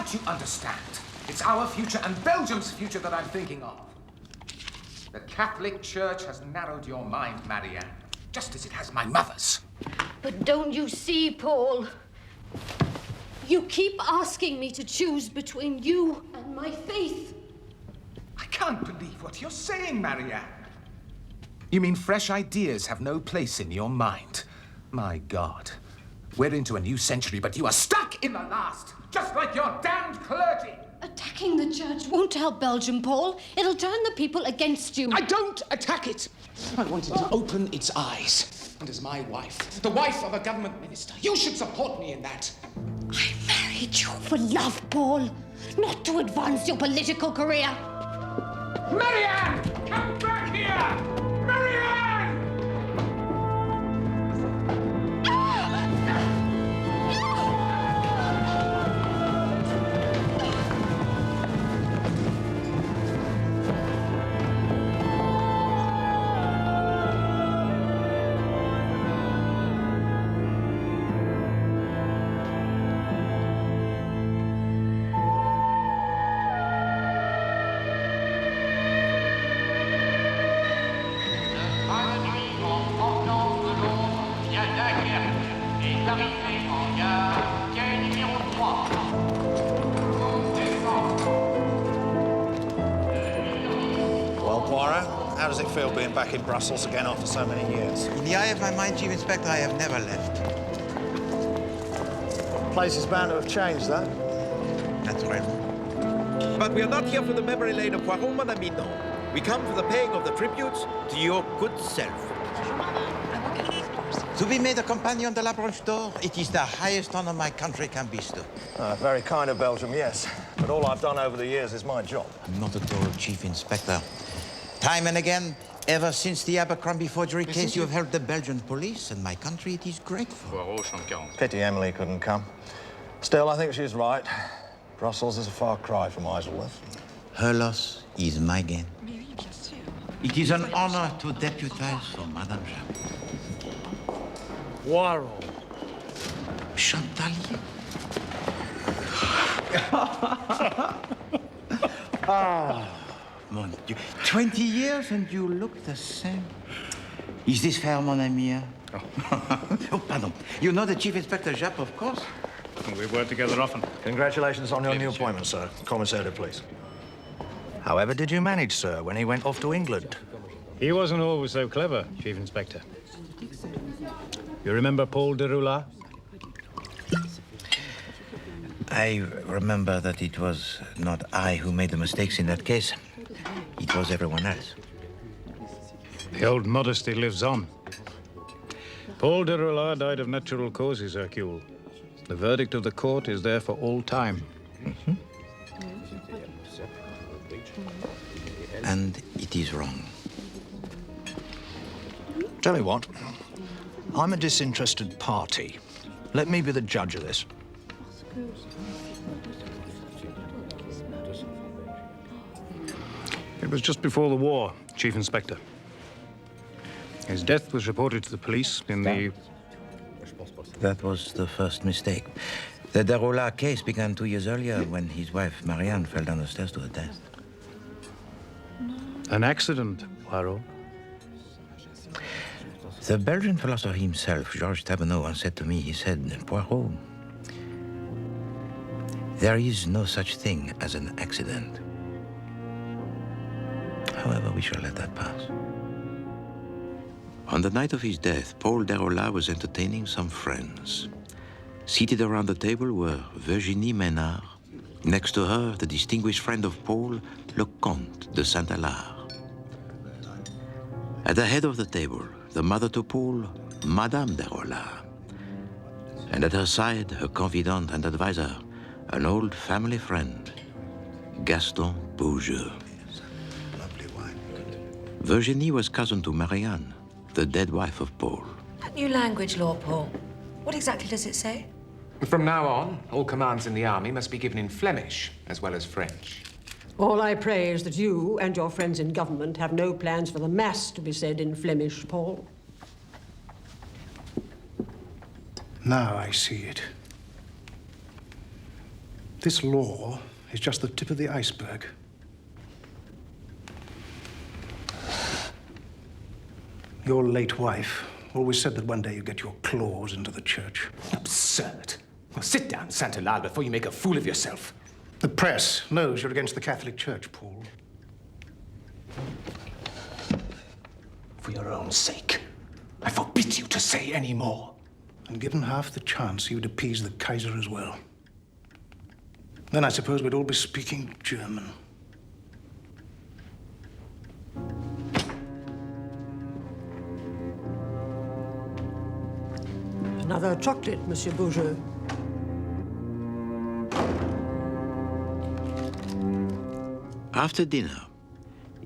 Can't you understand? It's our future and Belgium's future that I'm thinking of. The Catholic Church has narrowed your mind, Marianne, just as it has my mother's. But don't you see, Paul? You keep asking me to choose between you and my faith. I can't believe what you're saying, Marianne. You mean fresh ideas have no place in your mind? My God. We're into a new century, but you are stuck in the last, just like your damned clergy. Attacking the church won't help Belgium, Paul. It'll turn the people against you. I don't attack it. I want it to open its eyes. And as my wife, the wife of a government minister, you should support me in that. I married you for love, Paul, not to advance your political career. Marianne! Come back here! Marianne! Well, Poirot, how does it feel being back in Brussels again after so many years? In the eye of my mind, Chief Inspector, I have never left. The place is bound to have changed, though. Naturellement. But we are not here for the memory lane of Poirot, Madame Mignon. We come for the paying of the tributes to your good self. To be made a companion de la Branche d'Or, it is the highest honor my country can bestow. Very kind of Belgium, yes. But all I've done over the years is my job. Not at all, Chief Inspector. Time and again, ever since the Abercrombie forgery case, you have helped the Belgian police, and my country, it is grateful. Pity Emily couldn't come. Still, I think she's right. Brussels is a far cry from Isleworth. Her loss is my gain. It is an honor to deputize for Madame Jeanne. Poirot. Chantalier. Mon Dieu. 20 years and you look the same. Is this fair, mon ami? Oh, pardon. You know the Chief Inspector Japp, of course? We work together often. Congratulations on your new appointment, sir. Commissaire de police. However did you manage, sir, when he went off to England? He wasn't always so clever, Chief Inspector. You remember Paul de Roulard? I remember that it was not I who made the mistakes in that case. It was everyone else. The old modesty lives on. Paul de Roulard died of natural causes, Hercule. The verdict of the court is there for all time. Mm-hmm. And it is wrong. Tell me what. I'm a disinterested party. Let me be the judge of this. It was just before the war, Chief Inspector. His death was reported to the police in the... That was the first mistake. The de Roulard case began 2 years earlier when his wife, Marianne, fell down the stairs to her death. An accident, Poirot. The Belgian philosopher himself, Georges Taberneau, once said to me, he said, Poirot, there is no such thing as an accident. However, we shall let that pass. On the night of his death, Paul de Roulard was entertaining some friends. Seated around the table were Virginie Ménard. Next to her, the distinguished friend of Paul, le Comte de Saint-Alard. At the head of the table, the mother to Paul, Madame de Roulard. And at her side, her confidant and advisor, an old family friend, Gaston Beaujeu. Virginie was cousin to Marianne, the dead wife of Paul. That new language law, Paul. What exactly does it say? From now on, all commands in the army must be given in Flemish as well as French. All I pray is that you and your friends in government have no plans for the Mass to be said in Flemish, Paul. Now I see it. This law is just the tip of the iceberg. Your late wife always said that one day you'd get your claws into the church. Absurd. Well, sit down, Santalal, before you make a fool of yourself. The press knows you're against the Catholic Church, Paul. For your own sake, I forbid you to say any more. And given half the chance, you'd appease the Kaiser as well. Then I suppose we'd all be speaking German. Another chocolate, Monsieur Beaujeu. After dinner,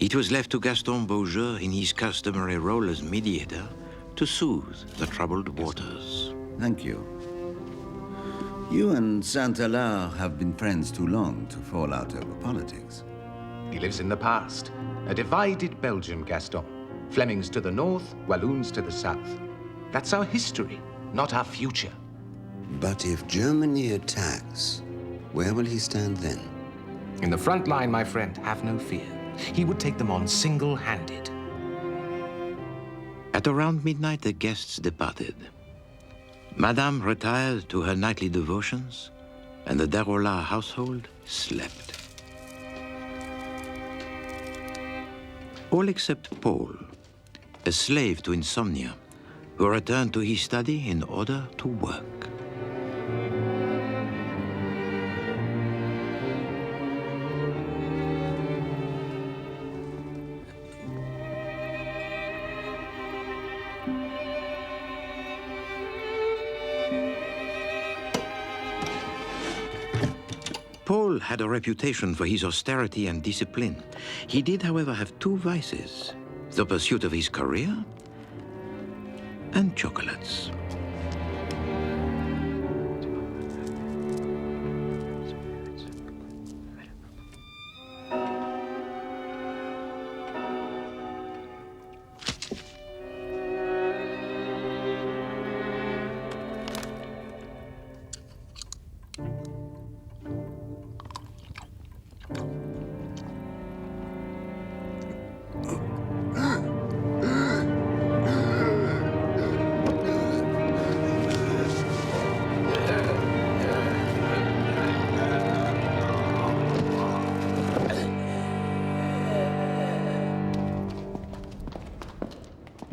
it was left to Gaston Beaujeu in his customary role as mediator to soothe the troubled waters. Thank you. You and Saint-Hilaire have been friends too long to fall out over politics. He lives in the past. A divided Belgium, Gaston. Flemings to the north, Walloons to the south. That's our history, not our future. But if Germany attacks, where will he stand then? In the front line, my friend, have no fear. He would take them on single-handed. At around midnight, the guests departed. Madame retired to her nightly devotions, and the Darola household slept. All except Paul, a slave to insomnia, who returned to his study in order to work. Paul had a reputation for his austerity and discipline. He did, however, have two vices: the pursuit of his career and chocolates.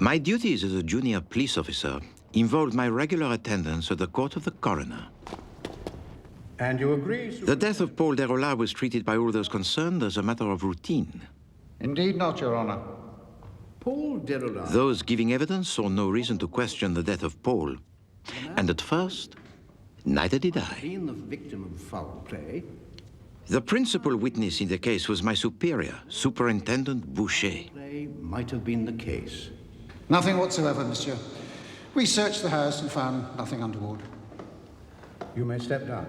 My duties as a junior police officer involved my regular attendance at the court of the coroner. And you agree? The death of Paul Darola was treated by all those concerned as a matter of routine. Indeed not, Your Honor. Paul Darola. Those giving evidence saw no reason to question the death of Paul. And at first, neither did I. Being the victim of foul play. The principal witness in the case was my superior, Superintendent Boucher. Play might have been the case. Nothing whatsoever, monsieur. We searched the house and found nothing untoward. You may step down.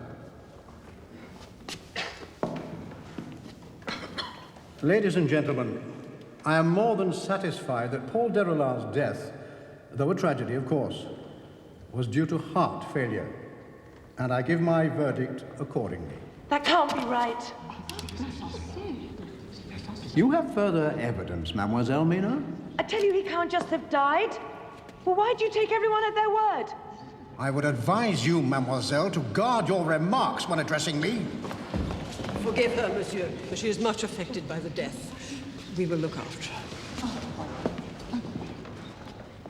Ladies and gentlemen, I am more than satisfied that Paul Darol's death, though a tragedy, of course, was due to heart failure. And I give my verdict accordingly. That can't be right. You have further evidence, Mademoiselle Mina? I tell you, he can't just have died. Well, why do you take everyone at their word? I would advise you, mademoiselle, to guard your remarks when addressing me. Forgive her, monsieur, for she is much affected by the death. We will look after her.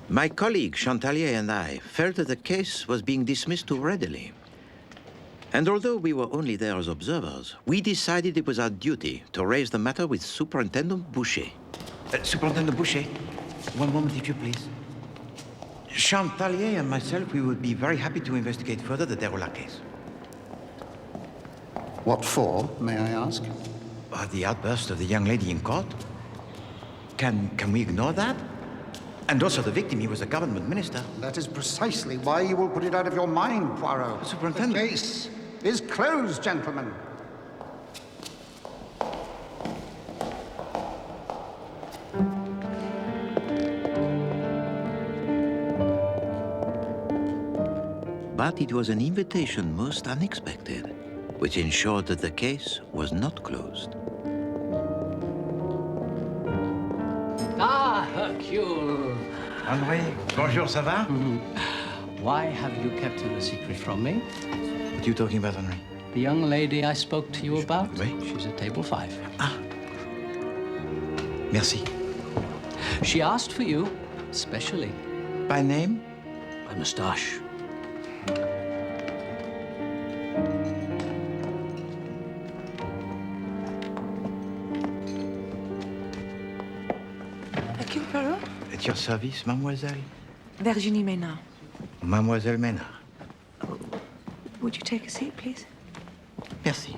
My colleague, Chantalier, and I felt that the case was being dismissed too readily. And although we were only there as observers, we decided it was our duty to raise the matter with Superintendent Boucher. Superintendent Boucher, one moment, if you please. Chantalier and myself, we would be very happy to investigate further the Darola case. What for, may I ask? The outburst of the young lady in court. Can we ignore that? And also the victim, he was a government minister. That is precisely why you will put it out of your mind, Poirot. Superintendent. The case is closed, gentlemen. But it was an invitation most unexpected. which ensured that the case was not closed. Ah, Hercule. Henri, bonjour, ça va? Why have you kept it a secret from me? What are you talking about, Henri? The young lady I spoke to you about? Oui. She's at table 5. Ah. Merci. She asked for you, especially. By name? By moustache. Hercule Poirot? At your service, mademoiselle? Virginie Maynard. Mademoiselle Maynard. Would you take a seat, please? Merci.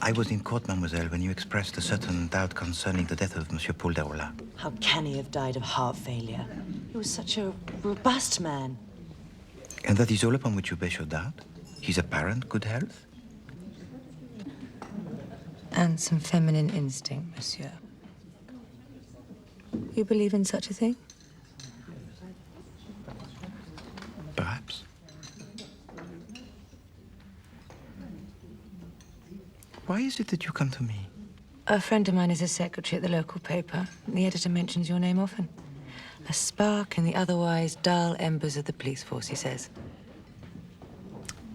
I was in court, mademoiselle, when you expressed a certain doubt concerning the death of Monsieur Paul Derola. How can he have died of heart failure? He was such a robust man. And that is all upon which you base your doubt? His apparent good health? And some feminine instinct, monsieur. You believe in such a thing? Perhaps. Why is it that you come to me? A friend of mine is a secretary at the local paper. The editor mentions your name often. A spark in the otherwise dull embers of the police force, he says.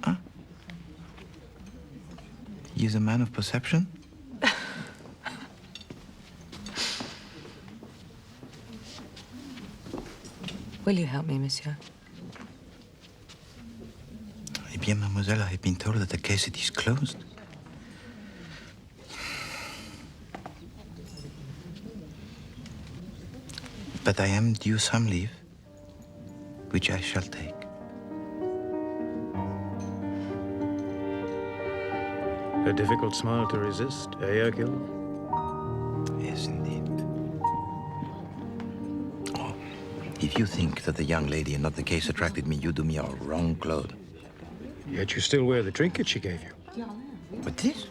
Huh? He is a man of perception? Will you help me, monsieur? Eh bien, mademoiselle, I have been told that the case is closed. But I am due some leave, which I shall take. A difficult smile to resist, eh, Hercule? Yes, indeed. Oh, if you think that the young lady and not the case attracted me, you do me a wrong, Claude. Yet you still wear the trinket she gave you. What this?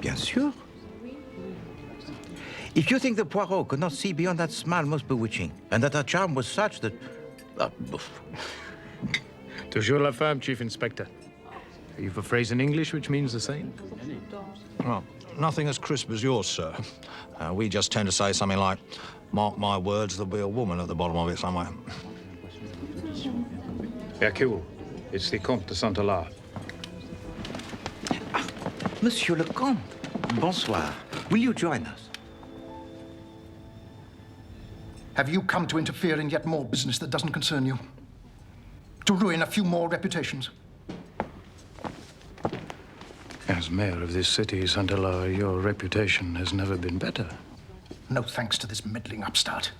Bien sûr. If you think that Poirot could not see beyond that smile most bewitching, and that her charm was such that... Toujours la femme, Chief Inspector. You've a phrase in English which means the same. Well, nothing as crisp as yours, sir. We just tend to say something like, mark my words, there'll be a woman at the bottom of it somewhere. Hercule, it's the Comte de Saint-Hilaire. Monsieur le Comte, bonsoir. Will you join us? Have you come to interfere in yet more business that doesn't concern you? To ruin a few more reputations? As mayor of this city, Saint-Hilaire, your reputation has never been better. No thanks to this meddling upstart.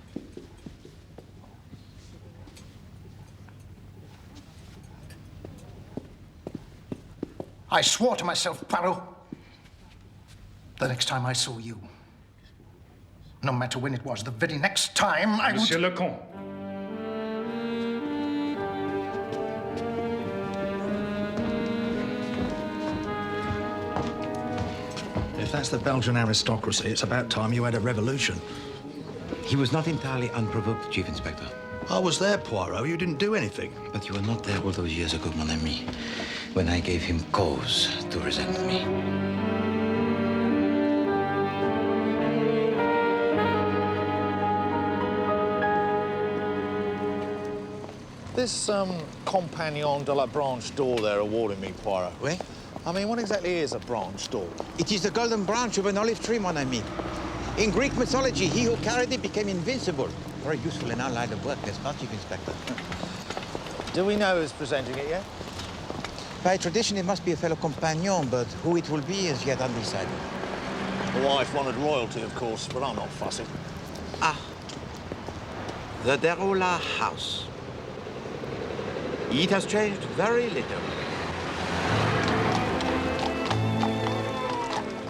I swore to myself, Poirot, the next time I saw you, no matter when it was, the very next time I would... Monsieur le Comte. If that's the Belgian aristocracy, it's about time you had a revolution. He was not entirely unprovoked, Chief Inspector. I was there, Poirot. You didn't do anything. But you were not there all those years ago, mon ami, when I gave him cause to resent me. This, compagnon de la branche d'or they're awarding me, Poirot. Oui? I mean, what exactly is a branche d'or? It is the golden branch of an olive tree, mon ami. In Greek mythology, he who carried it became invincible. Very useful in our line of work, n'est-ce pas, Chief Inspector? Do we know who's presenting it yet? By tradition, it must be a fellow companion, but who it will be is yet undecided. The wife wanted royalty, of course, but I'm not fussy. Ah. The Derola house. It has changed very little.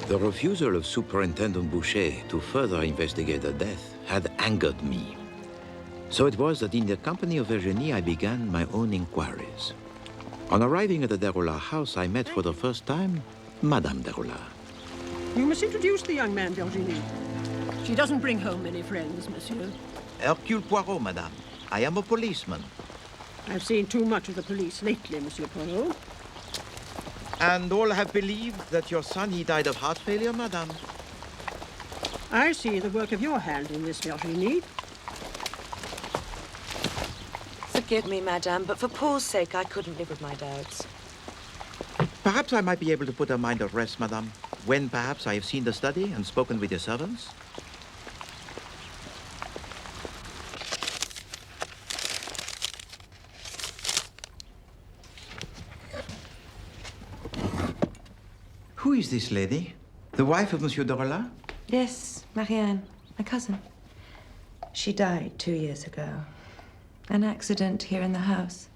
The refusal of Superintendent Boucher to further investigate the death had angered me. So it was that in the company of Virginie, I began my own inquiries. On arriving at the Derola house, I met for the first time Madame Deroulard. You must introduce the young man, Virginie. She doesn't bring home many friends, monsieur. Hercule Poirot, madame. I am a policeman. I've seen too much of the police lately, Monsieur Poirot. And all have believed that your son, he died of heart failure, madame. I see the work of your hand in this, Virginie. Forgive me, madame, but for Paul's sake, I couldn't live with my doubts. Perhaps I might be able to put her mind at rest, madame, when perhaps I have seen the study and spoken with your servants. Who is this lady? The wife of Monsieur Deroulard? Yes, Marianne, my cousin. She died 2 years ago. An accident here in the house.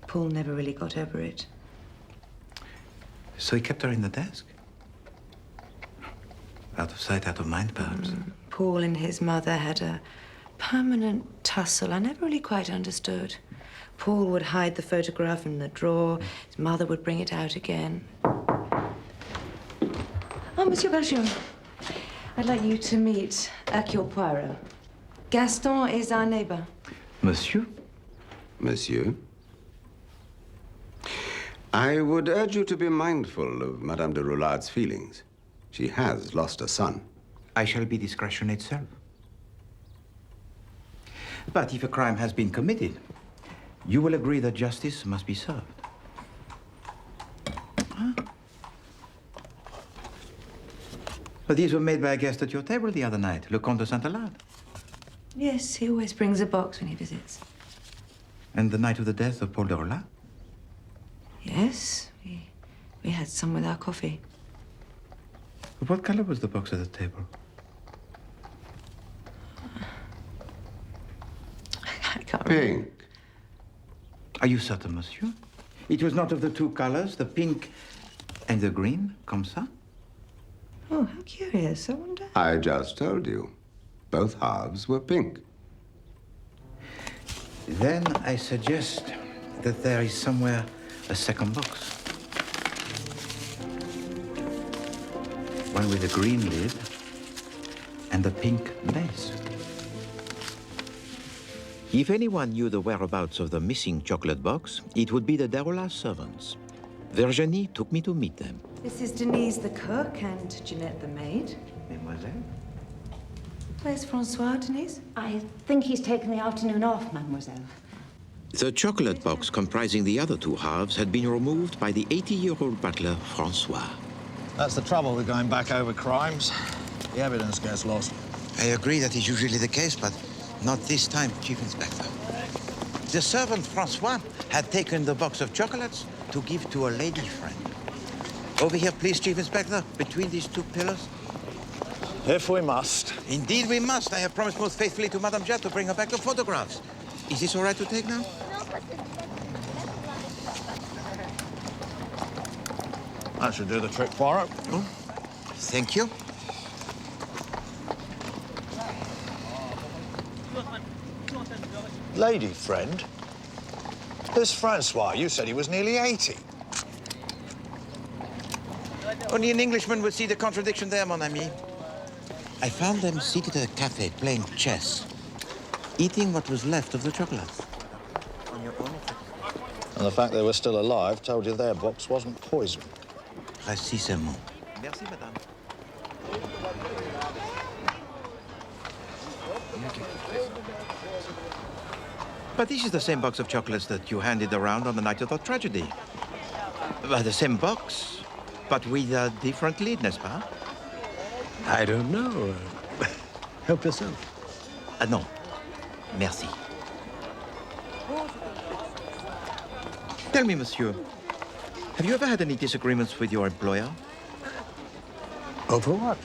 Paul never really got over it. So he kept her in the desk? Out of sight, out of mind, perhaps. Paul and his mother had a permanent tussle I never really quite understood. Paul would hide the photograph in the drawer. His mother would bring it out again. Oh, Monsieur Belgium, I'd like you to meet Hercule Poirot. Gaston is our neighbor. Monsieur? Monsieur? I would urge you to be mindful of Madame de Roulard's feelings. She has lost a son. I shall be discretion itself. But if a crime has been committed, you will agree that justice must be served. Huh? But these were made by a guest at your table the other night, Le Comte de Saint-Alard. Yes, he always brings a box when he visits. And the night of the death of Paul Deroulard? Yes, we had some with our coffee. But what color was the box at the table? I can't remember. Pink. Are you certain, monsieur? It was not of the two colors, the pink and the green, comme ça? Oh, how curious. I wonder. I just told you. Both halves were pink. Then I suggest that there is somewhere a second box. One with a green lid and a pink base. If anyone knew the whereabouts of the missing chocolate box, it would be the Deroulard servants. Virginie took me to meet them. This is Denise the cook and Jeanette the maid. Mademoiselle? Where's Francois, Denise? I think he's taken the afternoon off, mademoiselle. The chocolate box comprising the other two halves had been removed by the 80-year-old butler, Francois. That's the trouble with going back over crimes. The evidence gets lost. I agree that is usually the case, but not this time, Chief Inspector. The servant, Francois, had taken the box of chocolates to give to a lady friend. Over here, please, Chief Inspector, between these two pillars. If we must. Indeed we must. I have promised most faithfully to Madame Jett to bring her back the photographs. Is this all right to take now? That should do the trick, Poirot. Oh, thank you. Lady friend? This Francois, you said he was nearly 80. Only an Englishman would see the contradiction there, mon ami. I found them seated at a cafe playing chess, eating what was left of the chocolates. And the fact they were still alive told you their box wasn't poison. Précisément. Merci, madame. But this is the same box of chocolates that you handed around on the night of the tragedy. Well, the same box, but with a different lid, n'est-ce pas? I don't know. Help yourself. Non. Merci. Tell me, monsieur, have you ever had any disagreements with your employer? Over what?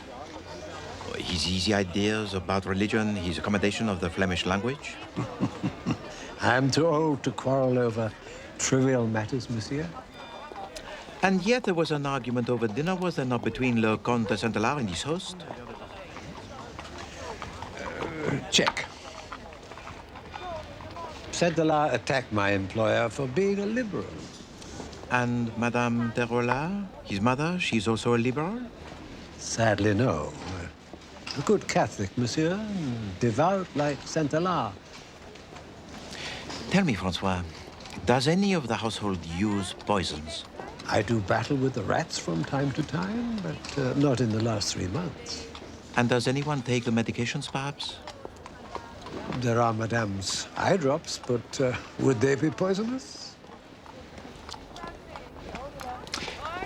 His easy ideas about religion, his accommodation of the Flemish language? I'm too old to quarrel over trivial matters, monsieur. And yet there was an argument over dinner, was there not, between Le Comte de Saint-Alard and his host? Check. Saint-Alard attacked my employer for being a liberal. And Madame de Rolla, his mother, she's also a liberal? Sadly, no. A good Catholic, monsieur. Devout like Saint-Hilaire. Tell me, Francois, does any of the household use poisons? I do battle with the rats from time to time, but not in the last 3 months. And does anyone take the medications, perhaps? There are Madame's eye drops, but would they be poisonous?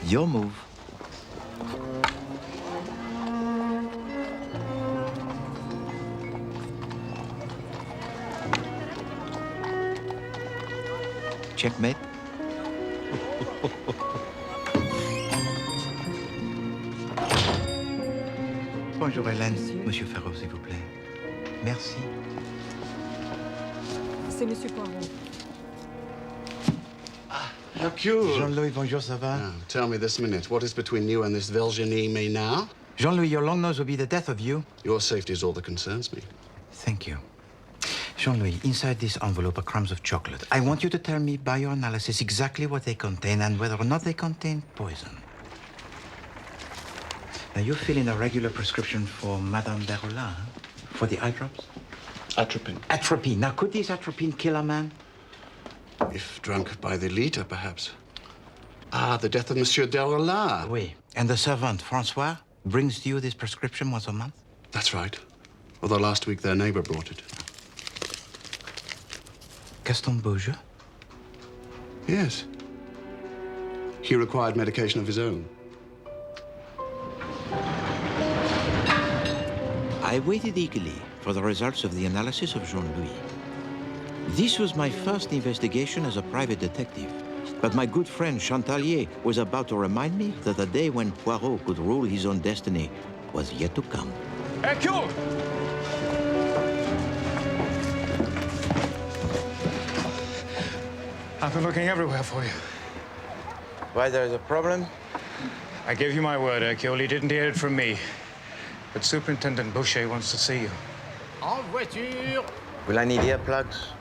Your move. Checkmate. Bonjour, Hélène. Monsieur Poirot, s'il vous plaît. Merci. C'est Monsieur Poirot. Hercule. Jean-Louis, bonjour, ça va? Now, tell me this minute, what is between you and this Virginie Maynard? Jean-Louis, your long nose will be the death of you. Your safety is all that concerns me. Thank you. Jean-Louis, inside this envelope are crumbs of chocolate. I want you to tell me by your analysis exactly what they contain and whether or not they contain poison. Now, you're filling a regular prescription for Madame de Rolla, huh? For the eye drops? Atropine. Atropine. Now, could this atropine kill a man? If drunk by the liter, perhaps. Ah, the death of Monsieur de Rolla. Oui. And the servant, Francois, brings you this prescription once a month? That's right. Although last week their neighbor brought it. Gaston Beaujeu? Yes. He required medication of his own. I waited eagerly for the results of the analysis of Jean-Louis. This was my first investigation as a private detective. But my good friend Chantalier was about to remind me that the day when Poirot could rule his own destiny was yet to come. Hercule! I've been looking everywhere for you. Why, there's a problem? I gave you my word, Hercule. You didn't hear it from me. But Superintendent Boucher wants to see you. En voiture! Will I need earplugs?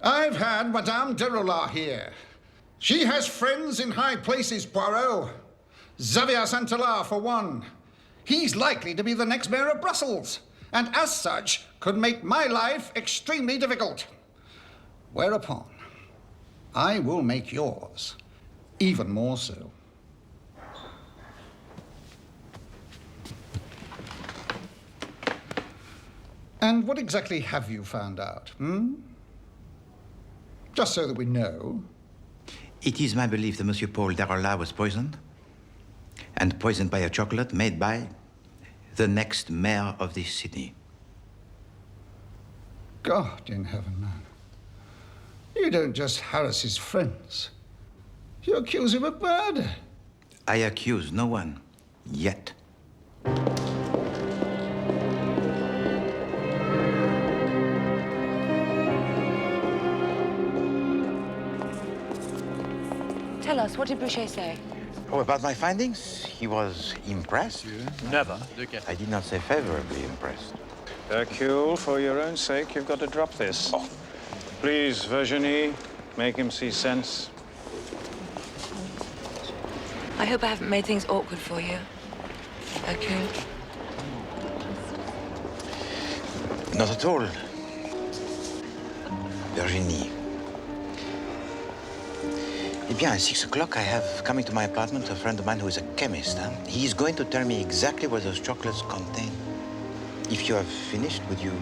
I've had Madame de Rolla here. She has friends in high places, Poirot. Xavier Saint-Hilaire, for one. He's likely to be the next mayor of Brussels, and as such, could make my life extremely difficult. Whereupon, I will make yours even more so. And what exactly have you found out, hmm? Just so that we know. It is my belief that Monsieur Paul de Rolla was poisoned. And poisoned by a chocolate made by the next mayor of this city. God in heaven, man. You don't just harass his friends. You accuse him of murder. I accuse no one. Yet. Tell us, what did Boucher say? Oh, about my findings? He was impressed. Never. I did not say favorably impressed. Hercule, for your own sake, you've got to drop this. Oh. Please, Virginie, make him see sense. I hope I haven't made things awkward for you, Hercule. Not at all. Virginie. Eh bien, at 6 o'clock, I have coming to my apartment a friend of mine who is a chemist. Huh? He is going to tell me exactly what those chocolates contain. If you have finished, would you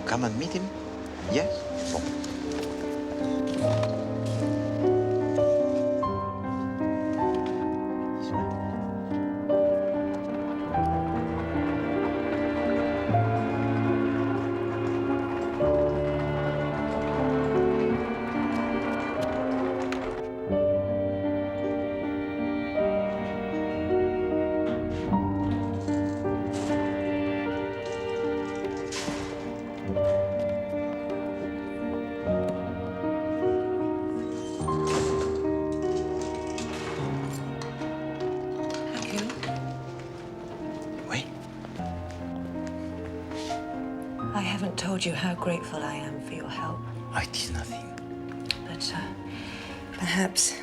come and meet him? Yes? Bon. I haven't told you how grateful I am for your help. Oh, it is nothing. But perhaps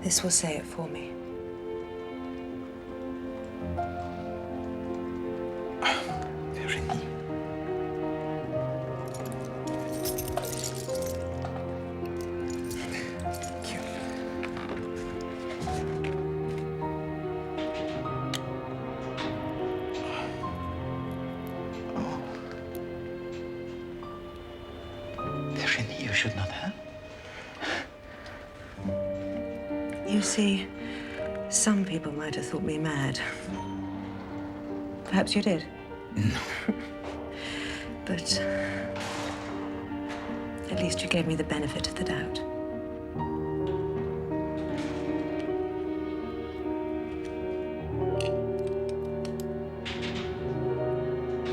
this will say it for me. Virginie. Thank you. Oh. Virginie, you should not have. You see, some people might have thought me mad. Perhaps you did. No. But at least you gave me the benefit of the doubt.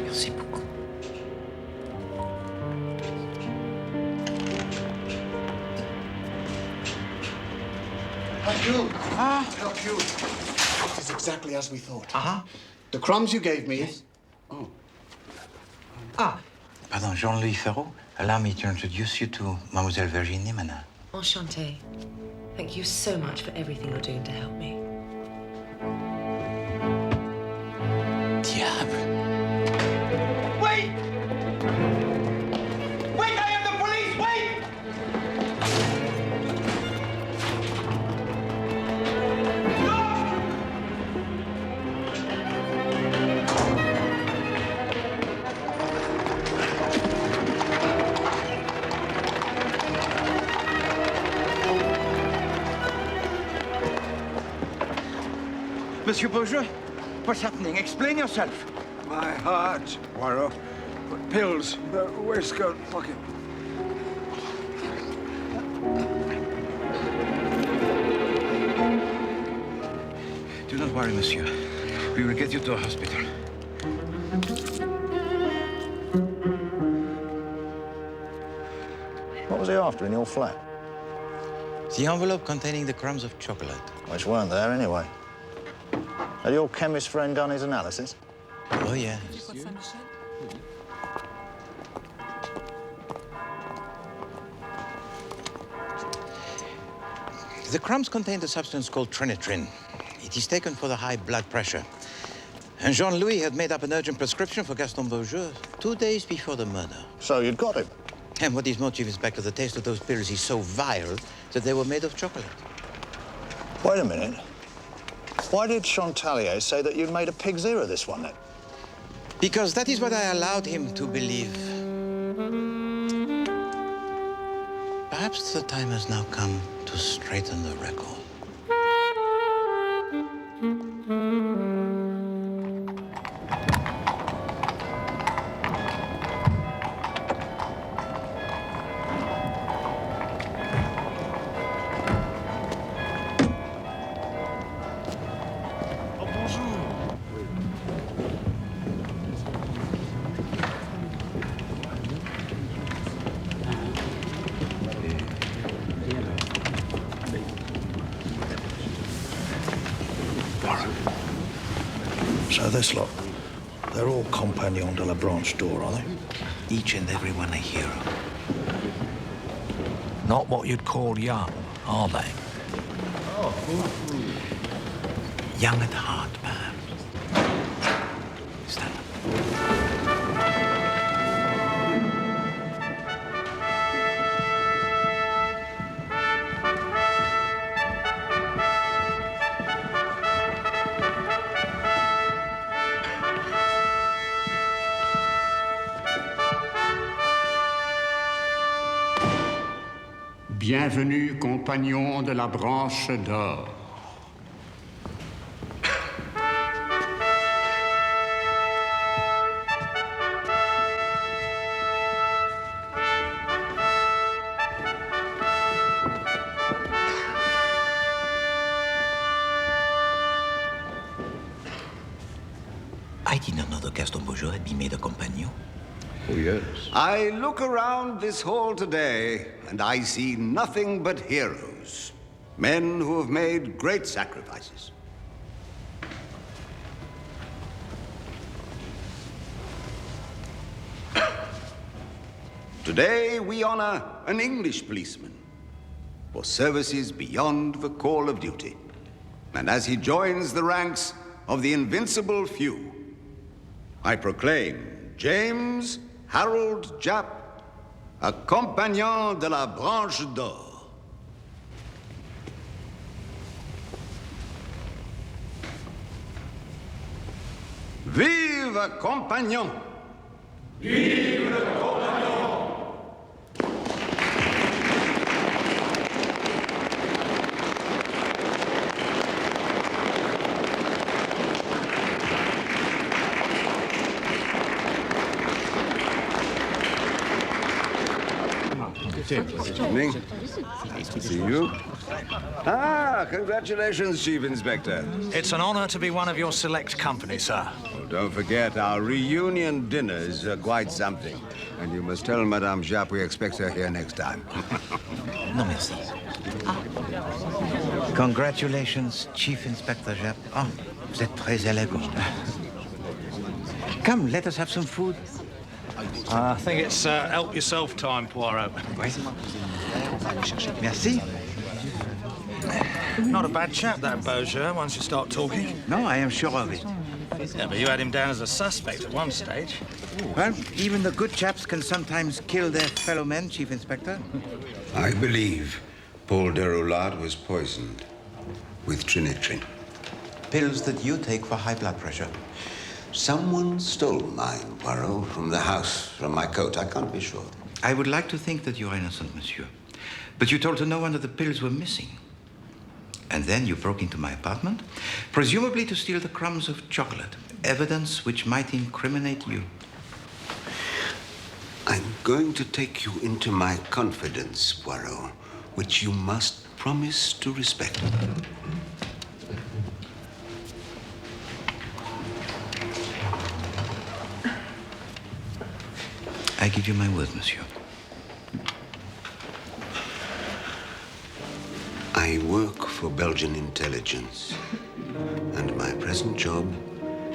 Merci beaucoup. Hercule! Hercule! It is exactly as we thought. The crumbs you gave me... Yes. Oh. Pardon, Jean-Louis Ferraud. Allow me to introduce you to Mademoiselle Virginie Menard. Enchantée. Thank you so much for everything you're doing to help me. Diable. Wait! Wait, I am the police! Wait! Monsieur Poirot, what's happening? Explain yourself. My heart, Poirot. Pills, the waistcoat pocket. Do not worry, monsieur. We will get you to a hospital. What was he after in your flat? The envelope containing the crumbs of chocolate. Which weren't there anyway. Had your chemist friend done his analysis? Oh, yes. The crumbs contain a substance called trinitrin. It is taken for the high blood pressure. And Jean-Louis had made up an urgent prescription for Gaston Beaujeu 2 days before the murder. So you'd got him? And what is more, Chief Inspector, the taste of those pills is so vile that they were made of chocolate. Wait a minute. Why did Chantalier say that you'd made a pig's ear of this one, then? Because that is what I allowed him to believe. Perhaps the time has now come to straighten the record. So this lot, they're all Compagnons de la Branche d'Or, are they? Each and every one a hero. Not what you'd call young, are they? Young at heart, perhaps. Stand up. Bienvenue, compagnons de la Branche d'Or. I did not know that Gaston Beaujeu had been made a compagnon. Oh, yes. I look around this hall today, and I see nothing but heroes. Men who have made great sacrifices. Today, we honor an English policeman for services beyond the call of duty. And as he joins the ranks of the invincible few, I proclaim James Harold Japp a compagnon de la Branche d'Or. Vive le compagnon! Vive le compagnon! Good evening. Nice to see you. Ah, congratulations, Chief Inspector. It's an honor to be one of your select company, sir. Oh, don't forget, our reunion dinner is quite something. And you must tell Madame Japp we expect her here next time. No, merci. Congratulations, Chief Inspector Japp. Oh, vous êtes très élégant. Come, let us have some food. I think it's help yourself time, Poirot. Merci. Not a bad chap, that Beaujeu, once you start talking. No, I am sure of it. Yeah, but you had him down as a suspect at one stage. Well, even the good chaps can sometimes kill their fellow men, Chief Inspector. I believe Paul Deroulard was poisoned with trinitrin. Pills that you take for high blood pressure. Someone stole mine, Poirot, from the house, from my coat. I can't be sure. I would like to think that you are innocent, monsieur. But you told no one that the pills were missing. And then you broke into my apartment, presumably to steal the crumbs of chocolate, evidence which might incriminate you. I'm going to take you into my confidence, Poirot, which you must promise to respect. I give you my word, monsieur. I work for Belgian intelligence, and my present job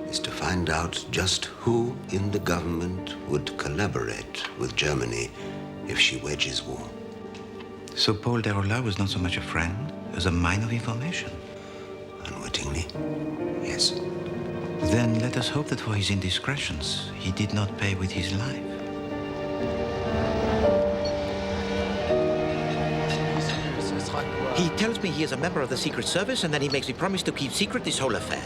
is to find out just who in the government would collaborate with Germany if she wages war. So Paul Deroulard was not so much a friend as a mine of information? Unwittingly, yes. Then let us hope that for his indiscretions, he did not pay with his life. He tells me he is a member of the Secret Service, and then he makes me promise to keep secret this whole affair.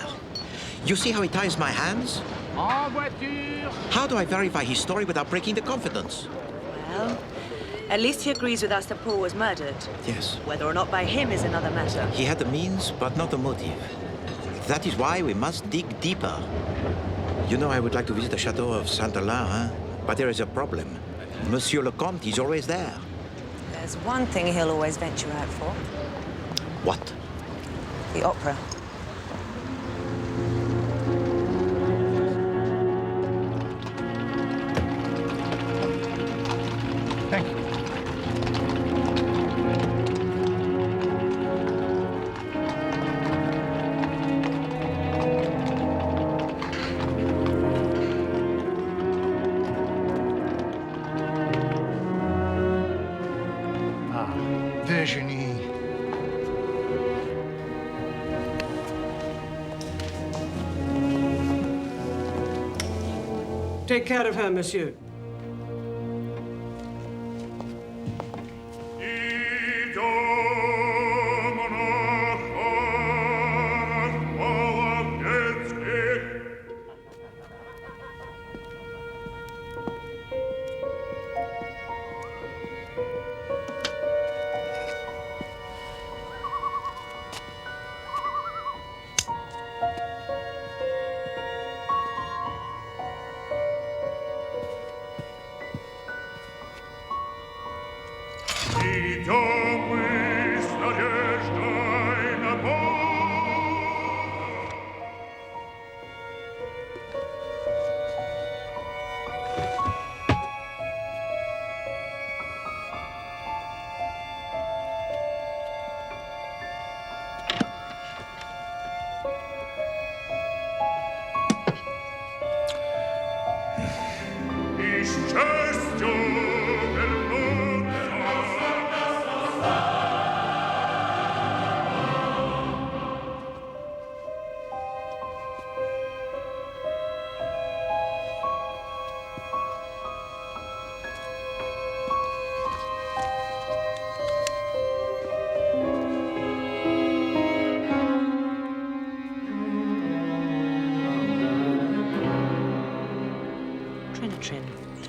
You see how he ties my hands? En voiture! How do I verify his story without breaking the confidence? Well, at least he agrees with us that Paul was murdered. Yes. Whether or not by him is another matter. He had the means, but not the motive. That is why we must dig deeper. You know, I would like to visit the chateau of Saint-Alain, huh? But there is a problem. Monsieur le Comte is always there. There's one thing he'll always venture out for. What? The opera. Thank you. Virginie. Take care of her, monsieur.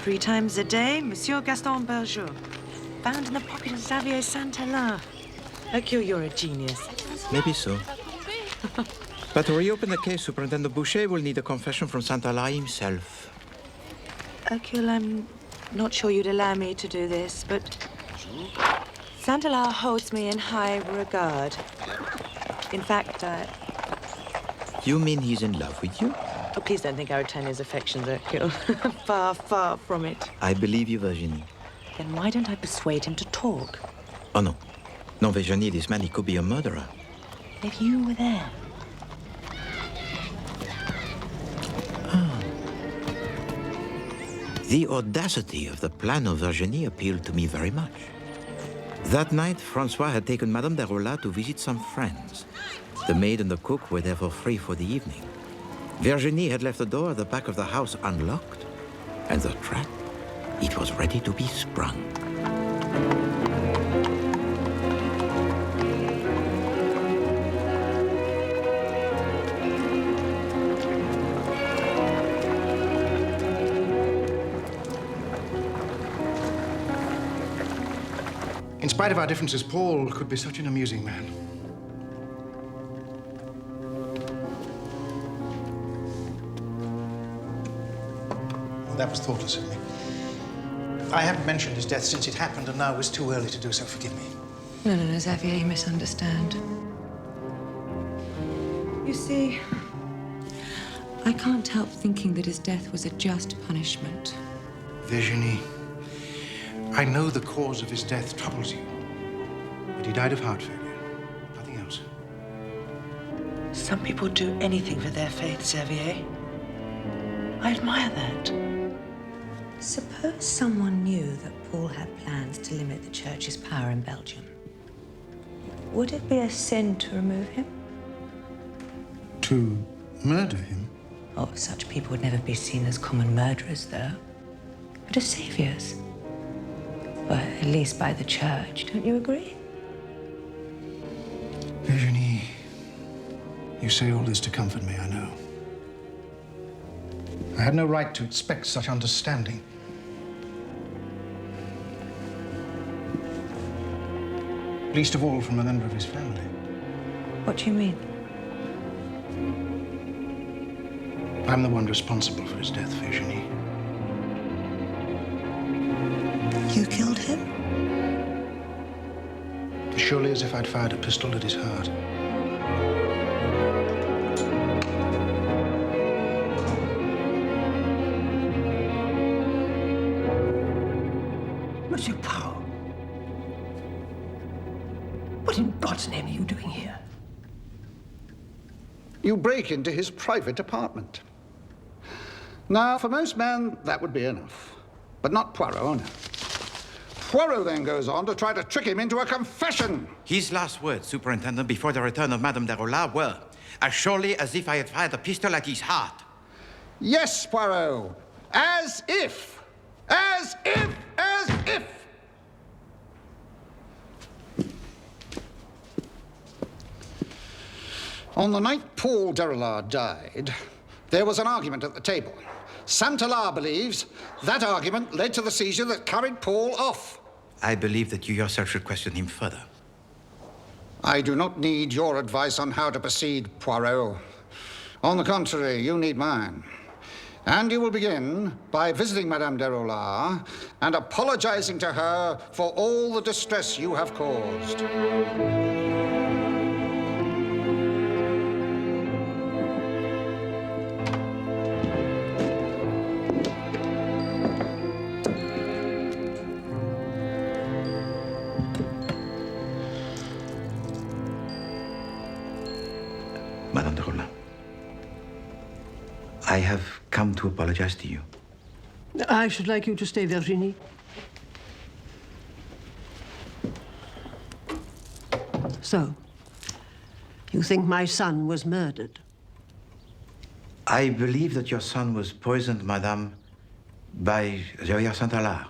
3 times a day, Monsieur Gaston Berger. Found in the pocket of Xavier Saint-Hilaire. Hercule, you're a genius. Maybe so. But to reopen the case, Superintendent Boucher will need a confession from Saint-Hilaire himself. Hercule, I'm not sure you'd allow me to do this, but Saint-Hilaire holds me in high regard. In fact, You mean he's in love with you? Oh, please don't think I return his affections, Hercule. Far, far from it. I believe you, Virginie. Then why don't I persuade him to talk? Oh, no. No, Virginie, this man, he could be a murderer. If you were there. The audacity of the plan of Virginie appealed to me very much. That night, Francois had taken Madame Derola to visit some friends. The maid and the cook were therefore free for the evening. Virginie had left the door at the back of the house unlocked, and the trap, it was ready to be sprung. In spite of our differences, Paul could be such an amusing man. Well, that was thoughtless of me. I haven't mentioned his death since it happened, and now it was too early to do so. Forgive me. No, Xavier, you misunderstand. You see, I can't help thinking that his death was a just punishment. Virginie, I know the cause of his death troubles you, but he died of heart failure, nothing else. Some people do anything for their faith, Xavier. I admire that. Suppose someone knew that Paul had plans to limit the Church's power in Belgium. Would it be a sin to remove him? To murder him? Oh, such people would never be seen as common murderers, though, but as saviors. Well, at least by the Church, don't you agree? Virginie, you say all this to comfort me, I know. I had no right to expect such understanding. Least of all from a member of his family. What do you mean? I'm the one responsible for his death, Virginie. You killed him? As surely as if I'd fired a pistol at his heart. Monsieur Poirot. What in God's name are you doing here? You break into his private apartment. Now, for most men, that would be enough. But not Poirot, no. Poirot then goes on to try to trick him into a confession. His last words, Superintendent, before the return of Madame Derola were, as surely as if I had fired a pistol at his heart. Yes, Poirot. As if. As if. As if. On the night Paul Derola died, there was an argument at the table. Saint-Hilaire believes that argument led to the seizure that carried Paul off. I believe that you yourself should question him further. I do not need your advice on how to proceed, Poirot. On the contrary, you need mine. And you will begin by visiting Madame Derola and apologizing to her for all the distress you have caused. Madame Derola, I have come to apologize to you. I should like you to stay, Virginie. So, you think my son was murdered? I believe that your son was poisoned, Madame, by Xavier Saint-Hilaire.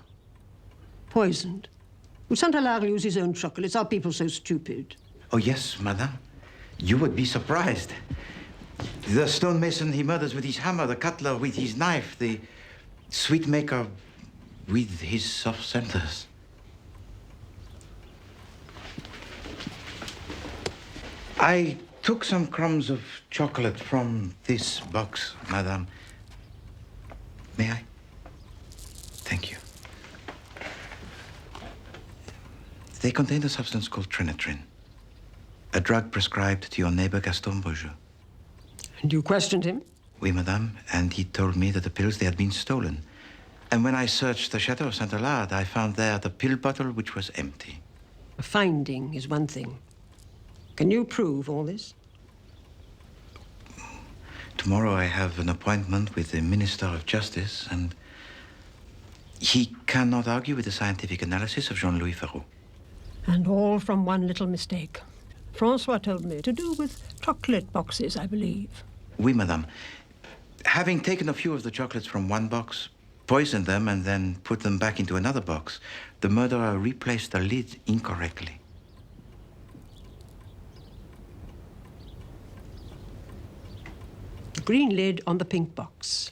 Poisoned? Would Saint-Hilaire use his own chocolates? Are people so stupid? Oh, yes, Madame. You would be surprised. The stonemason he murders with his hammer, the cutler with his knife, the sweet maker with his soft centers. I took some crumbs of chocolate from this box, madame. May I? Thank you. They contain a substance called trinitrin, a drug prescribed to your neighbor Gaston Beaujeu. And you questioned him? Oui, madame, and he told me that the pills, they had been stolen. And when I searched the chateau of Saint-Alard, I found there the pill bottle which was empty. A finding is one thing. Can you prove all this? Tomorrow I have an appointment with the Minister of Justice, and he cannot argue with the scientific analysis of Jean-Louis Ferraud. And all from one little mistake. Francois told me to do with chocolate boxes, I believe. Oui, madame. Having taken a few of the chocolates from one box, poisoned them, and then put them back into another box, the murderer replaced the lid incorrectly. The green lid on the pink box.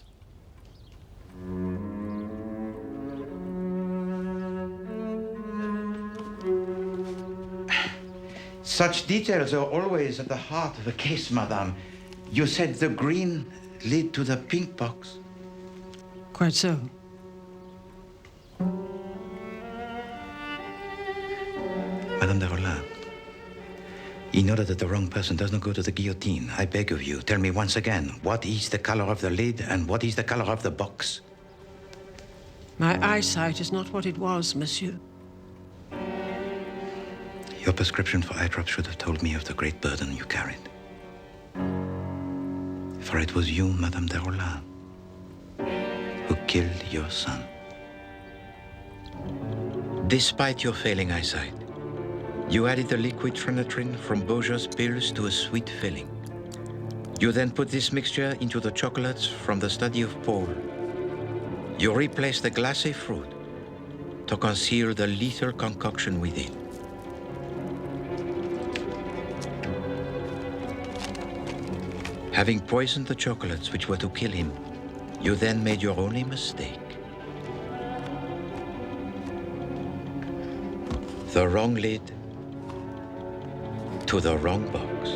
Such details are always at the heart of a case, madame. You said the green lid to the pink box. Quite so. Madame de Rollin, in order that the wrong person does not go to the guillotine, I beg of you, tell me once again, what is the color of the lid and what is the color of the box? My eyesight is not what it was, monsieur. Your prescription for eye drops should have told me of the great burden you carried. For it was you, Madame de Rollin, who killed your son. Despite your failing eyesight, you added the liquid trinitrin from Beaujeu's pills to a sweet filling. You then put this mixture into the chocolates from the study of Paul. You replaced the glacé fruit to conceal the lethal concoction within. Having poisoned the chocolates which were to kill him, you then made your only mistake. The wrong lid to the wrong box.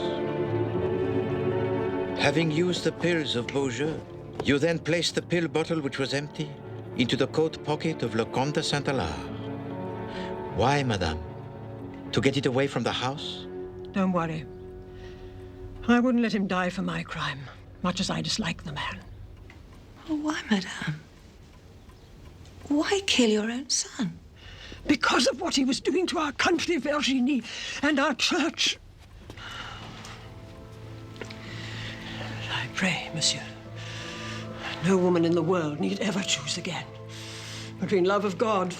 Having used the pills of Beaujeu, you then placed the pill bottle which was empty into the coat pocket of Le Comte de Saint-Alard. Why, madame? To get it away from the house? Don't worry. I wouldn't let him die for my crime, much as I dislike the man. Oh, why, madame? Why kill your own son? Because of what he was doing to our country, Virginie, and our church. I pray, monsieur, no woman in the world need ever choose again between love of God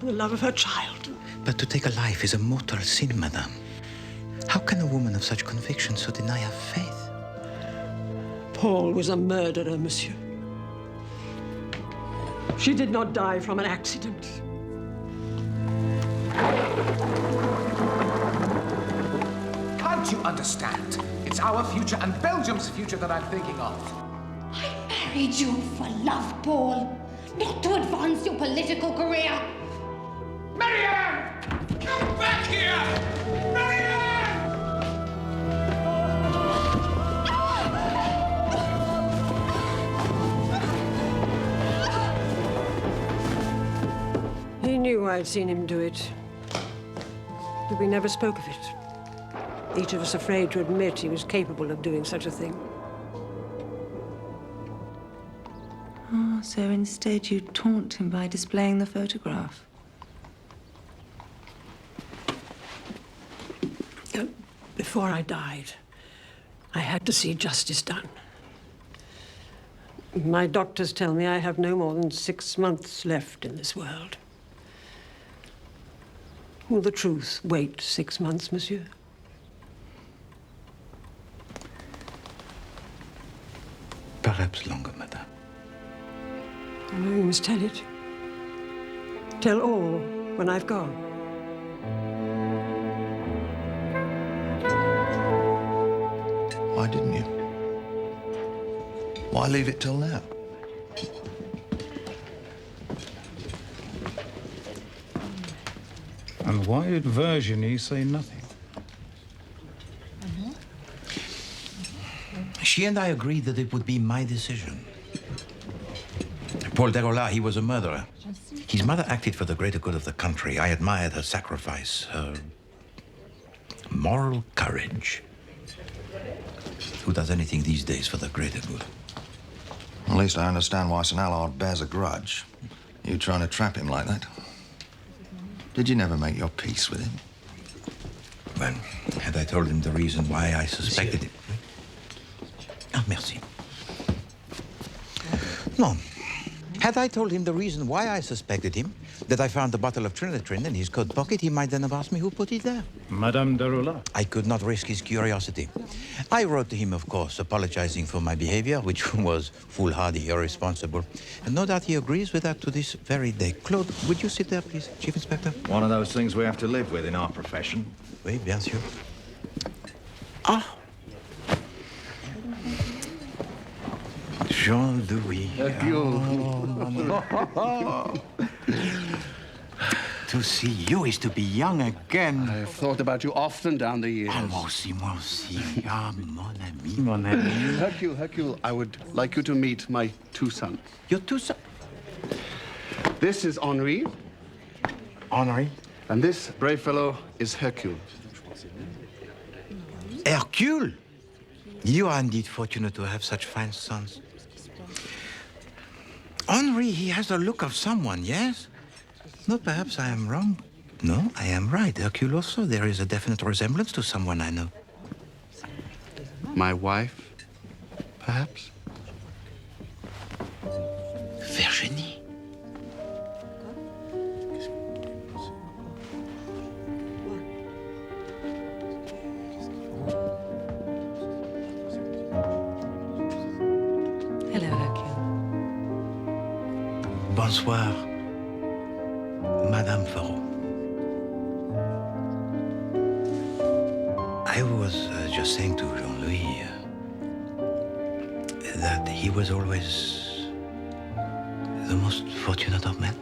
and the love of her child. But to take a life is a mortal sin, madame. How can a woman of such conviction so deny her faith? Paul was a murderer, monsieur. She did not die from an accident. Can't you understand? It's our future and Belgium's future that I'm thinking of. I married you for love, Paul, not to advance your political career. Marianne! Come back here! Marianne! He knew I'd seen him do it, but we never spoke of it. Each of us afraid to admit he was capable of doing such a thing. Oh, so instead you taunt him by displaying the photograph. Before I died, I had to see justice done. My doctors tell me I have no more than 6 months left in this world. Will the truth wait 6 months, monsieur? Perhaps longer, madame. You must tell it. Tell all when I've gone. Why didn't you? Why leave it till now? And why did Virginie say nothing? She and I agreed that it would be my decision. Paul Derola, he was a murderer. His mother acted for the greater good of the country. I admired her sacrifice, her moral courage. Who does anything these days for the greater good? At least I understand why St. Allard bears a grudge. You trying to trap him like that? Did you never make your peace with him? Well, had I told him the reason why I suspected him... Ah, merci. No. Had I told him the reason why I suspected him, that I found the bottle of Trinitrin in his coat pocket, he might then have asked me who put it there. Madame Derola? I could not risk his curiosity. I wrote to him, of course, apologizing for my behavior, which was foolhardy, irresponsible. And no doubt he agrees with that to this very day. Claude, would you sit there, please, Chief Inspector? One of those things we have to live with in our profession. Oui, bien sûr. Ah! Jean-Louis. To see you is to be young again. I've thought about you often down the years. Ah, moi aussi. Ah, mon ami. Mon ami. Hercule, I would like you to meet my two sons. Your two sons? This is Henri. Henri? And this brave fellow is Hercule. Hercule? You are indeed fortunate to have such fine sons. Henri, he has the look of someone, yes? No, perhaps I am wrong. No, I am right. Hercule also, there is a definite resemblance to someone I know. My wife, perhaps? Virginie. Hello, Hercule. Bonsoir, Madame Poirot. I was just saying to Jean-Louis that he was always the most fortunate of men.